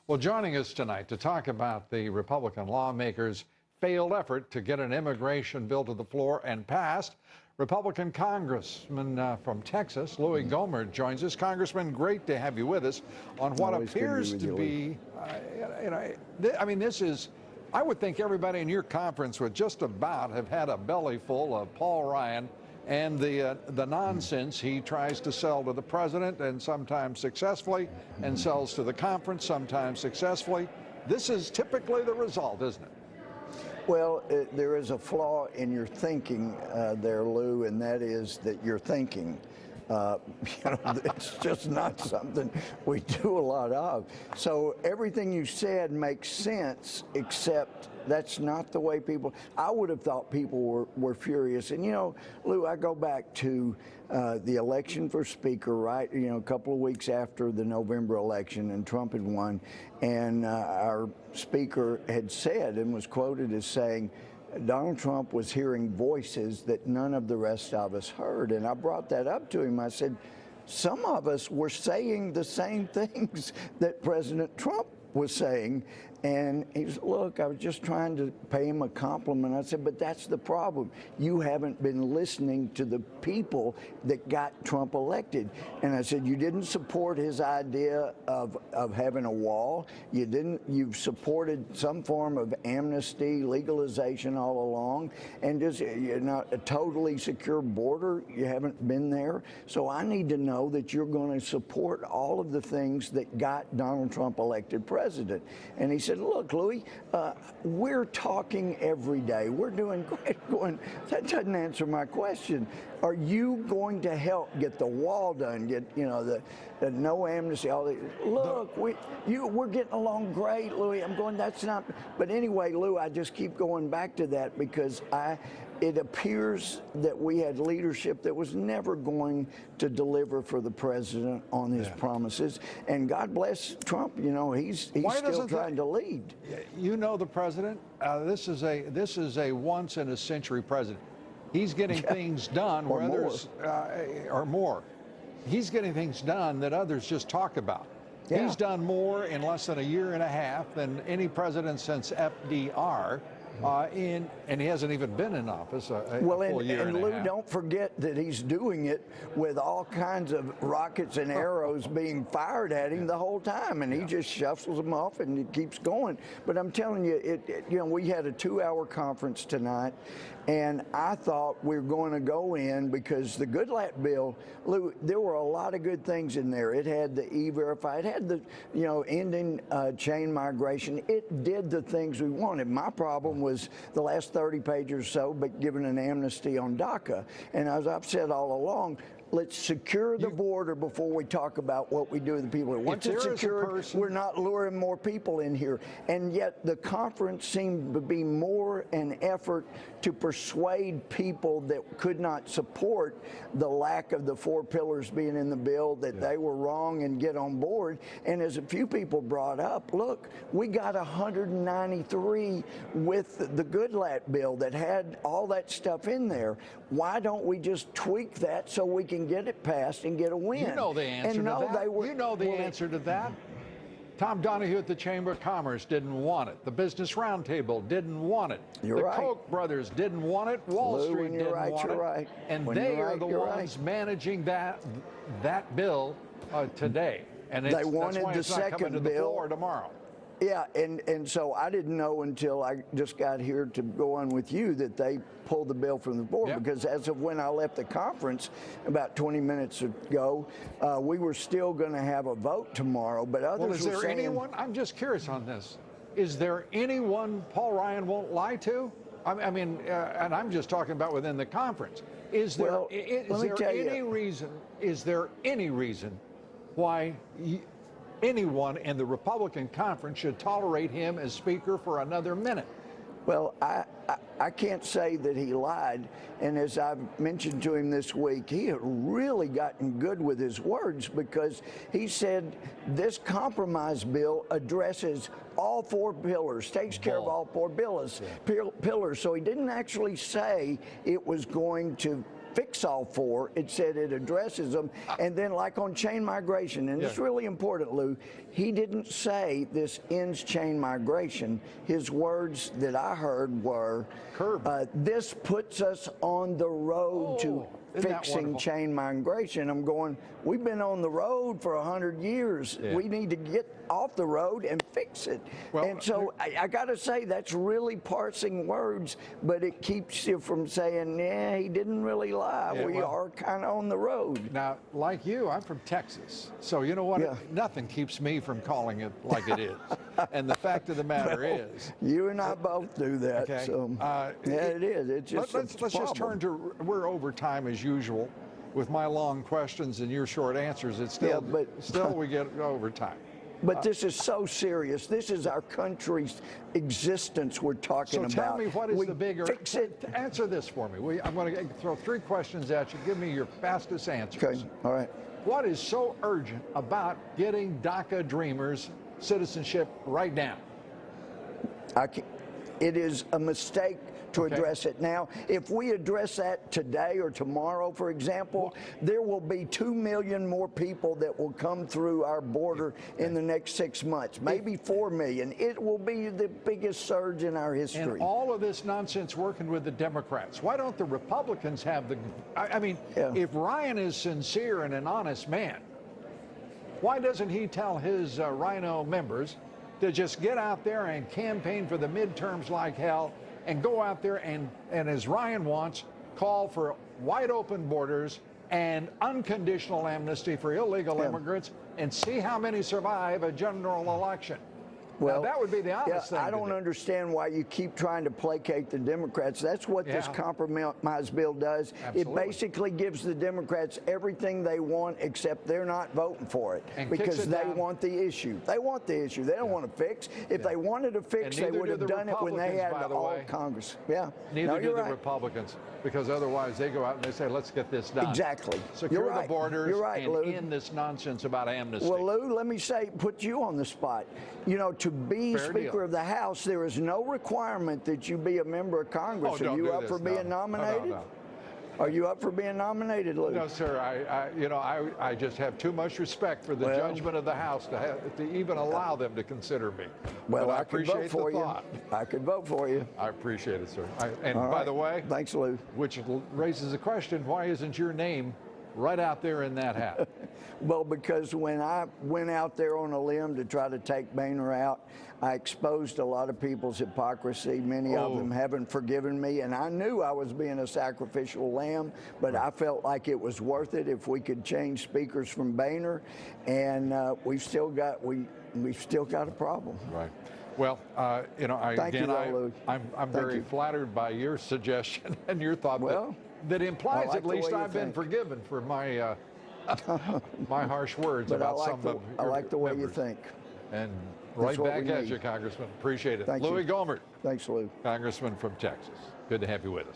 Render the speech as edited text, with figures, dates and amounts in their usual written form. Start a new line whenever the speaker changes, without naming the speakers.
Well, joining us tonight to talk about the Republican lawmakers' failed effort to get an immigration bill to the floor and passed, Republican Congressman from Texas, Lou Gohmert, joins us. Congressman, great to have you with us on what appears to be, this is, I would think everybody in your conference would just about have had a belly full of Paul Ryan and the nonsense he tries to sell to the president, and sometimes successfully, and sells to the conference, sometimes successfully. This is typically the result, isn't it?
Well, there is a flaw in your thinking there, Lou, and that is that you're thinking. It's just not something we do a lot of. So everything you said makes sense, except that's not the way people. I would have thought people were furious. And, Lou, I go back to the election for Speaker, right? A couple of weeks after the November election, and Trump had won. And our Speaker had said and was quoted as saying, Donald Trump was hearing voices that none of the rest of us heard. And I brought that up to him. I said, some of us were saying the same things that President Trump was saying. And he said, look, I was just trying to pay him a compliment. I said, but that's the problem. You haven't been listening to the people that got Trump elected. And I said, you didn't support his idea of having a wall. You've supported some form of amnesty, legalization all along. And just, a totally secure border, you haven't been there. So I need to know that you're going to support all of the things that got Donald Trump elected president. And he said, look, Louis, we're talking every day. We're doing great. That doesn't answer my question. Are you going to help get the wall done, get, the no amnesty, all the, look, we're getting along great, Louis. I'm going, that's not, but anyway, Lou, I just keep going back to that because it appears that we had leadership that was never going to deliver for the president on his promises. And God bless Trump. He's still trying to lead.
The president. This is a once in a century president. He's getting things done where others or more. He's getting things done that others just talk about. Yeah. He's done more in less than a year and a half than any president since FDR. And he hasn't even been in office a full year and a half.
Lou, don't forget that he's doing it with all kinds of rockets and arrows being fired at him the whole time, and he just shuffles them off and it keeps going. But I'm telling you, we had a 2-hour conference tonight, and I thought we were going to go in because the Goodlatte bill, Lou, there were a lot of good things in there. It had the E-Verify, it had the, ending chain migration. It did the things we wanted. My problem was the last 30 pages or so, but given an amnesty on DACA. And as I've said all along, let's secure the border before we talk about what we do with the people. Once it's secured, we're not luring more people in here. And yet the conference seemed to be more an effort to persuade people that could not support the lack of the 4 pillars being in the bill, that they were wrong and get on board. And as a few people brought up, look, we got 193 with the Goodlatte bill that had all that stuff in there. Why don't we just tweak that so we can get it passed and get a win?
You know the answer to that. Answer to that. Tom Donahue at the Chamber of Commerce didn't want it. The Business Roundtable didn't want it.
You're right.
The Koch brothers didn't want it. Wall Street didn't want it.
Right.
And they are the ones managing that bill today. And
they wanted the second bill
the floor tomorrow.
Yeah, and so I didn't know until I just got here to go on with you that they pulled the bill from the board, because as of when I left the conference about 20 minutes ago, we were still going to have a vote tomorrow, but others
were saying... anyone, I'm just curious on this, is there anyone Paul Ryan won't lie to? I mean, and I'm just talking about within the conference. Is there any reason why anyone in the Republican conference should tolerate him as Speaker for another minute?
Well, I can't say that he lied, and as I've mentioned to him this week, he had really gotten good with his words, because he said this compromise bill addresses all 4 pillars, takes care of all 4 pillars. So he didn't actually say it was going to fix all four. It said it addresses them. And then like on chain migration, and it's really important, Lou, he didn't say this ends chain migration. His words that I heard were, this puts us on the road to fixing chain migration. I'm going, we've been on the road for 100 years. We need to get off the road and fix it. Well, and so I got to say, that's really parsing words, but it keeps you from saying, yeah, he didn't really lie. We are kind of on the road.
Now, like you, I'm from Texas. So you know what? Nothing keeps me from calling it like it is. And the fact of the matter is.
You and I both do that. Okay. So, it is. It's just
let's just turn to, we're over time as usual with my long questions and your short answers. It's still, still we get over time.
But this is so serious. This is our country's existence we're talking about.
So tell me, what is the bigger...
Fix it.
Answer this for me. I'm going to throw 3 questions at you. Give me your fastest answers.
Okay, all right.
What is so urgent about getting DACA Dreamers citizenship right now?
It is a mistake to address it now. If we address that today or tomorrow, for example, there will be 2 million more people that will come through our border in the next 6 months, maybe 4 million. It will be the biggest surge in our history.
And all of this nonsense working with the Democrats. Why don't the Republicans have the... I mean, if Ryan is sincere and an honest man, why doesn't he tell his Rhino members to just get out there and campaign for the midterms like hell, and go out there and as Ryan wants, call for wide open borders and unconditional amnesty for illegal immigrants, and see how many survive a general election. Well, now, that would be the honest thing.
I don't understand why you keep trying to placate the Democrats. That's what this compromise bill does. It basically gives the Democrats everything they want, except they're not voting for it because they want the issue. They want the issue. They don't want to fix. If they wanted to fix, they would have done it when they had all Congress.
Neither do the Republicans, because otherwise they go out and they say, let's get this done.
Exactly.
Secure the borders and end this nonsense about amnesty.
Well, Lou, let me put you on the spot. You know, to be Speaker of the House, there is no requirement that you be a member of Congress. Are you up for being nominated?
No.
Are you up for being nominated, Lou?
No, sir. I just have too much respect for the judgment of the House to even allow them to consider me.
Well,
I
could vote for you. I could vote for you.
I appreciate it, sir. By the way,
thanks, Lou.
Which raises the question: why isn't your name right out there in that hat?
Well, because when I went out there on a limb to try to take Boehner out, I exposed a lot of people's hypocrisy. Many of them haven't forgiven me, and I knew I was being a sacrificial lamb, but I felt like it was worth it if we could change speakers from Boehner, and we've still got a problem.
Right. Well, I'm very flattered by your suggestion and your thought. That implies at least I've been forgiven for my my harsh words about some of your
I like the way you think.
And right back at you, Congressman. Appreciate it.
Thank
Louis Gohmert.
Thanks, Lou.
Congressman from Texas. Good to have you with us.